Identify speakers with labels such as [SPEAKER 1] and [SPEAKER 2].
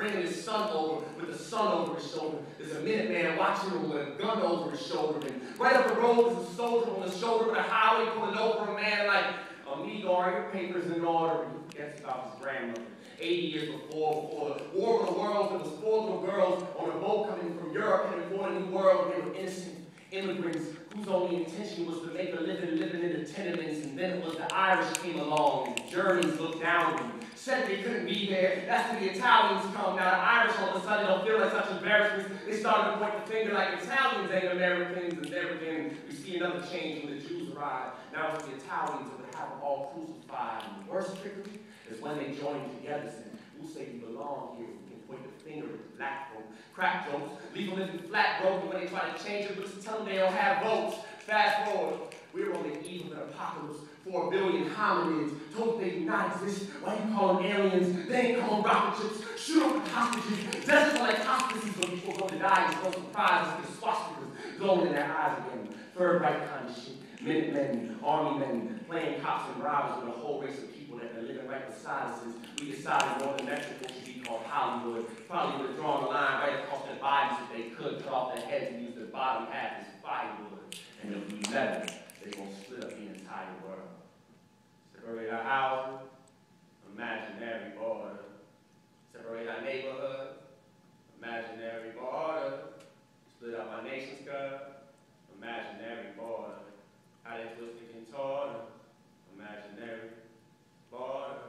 [SPEAKER 1] bringing his son over with the sun over his shoulder. There's a Minuteman watching him with a gun over his shoulder. And right up the road, there's a soldier on the shoulder with a highway pulling over a man like, amigo, are your papers in order? And he forgets about his grandmother. 80 years before the War of the Worlds, there was 4 little girls on a boat coming from Europe and born a new world. They were innocent immigrants whose only intention was to make a living in the tenements. And then it was the Irish came along, and the Germans looked down and said they couldn't be there. That's where the Italians come. Now the Irish all of a sudden don't feel like such embarrassments. They started to point the finger like Italians ain't Americans, and there again we see another change when the Jews arrived. Now it's the Italians that would have them all crucified. And the worst trickery is when they join together saying, who say you belong here? We can point the finger at the black folk. Crack jokes, leave them living flat broke, and when they try to change it, just tell them they don't have votes. Fast forward, we're on the eve of an apocalypse. 4 billion hominids told they do not exist. Why you call them aliens? They ain't calling rocket ships. Shoot up the hostages. Desert like hospices when people go to die. It's no surprise to see swastikas glowing in their eyes again. Third right kind of shit. Minutemen, army men, playing cops and robbers with a whole race of people that are living right beside us. We decided Northern Mexico should be called Hollywood. Probably would have drawn a line right across their bodies if they could, cut off their heads and use their bottom half as firewood. And if we let them, they're going to split up the entire world. Separate our houses, imaginary border. Separate our neighborhood, imaginary border. Split up our nation's cup, imaginary border. How they twist and contort, imaginary border.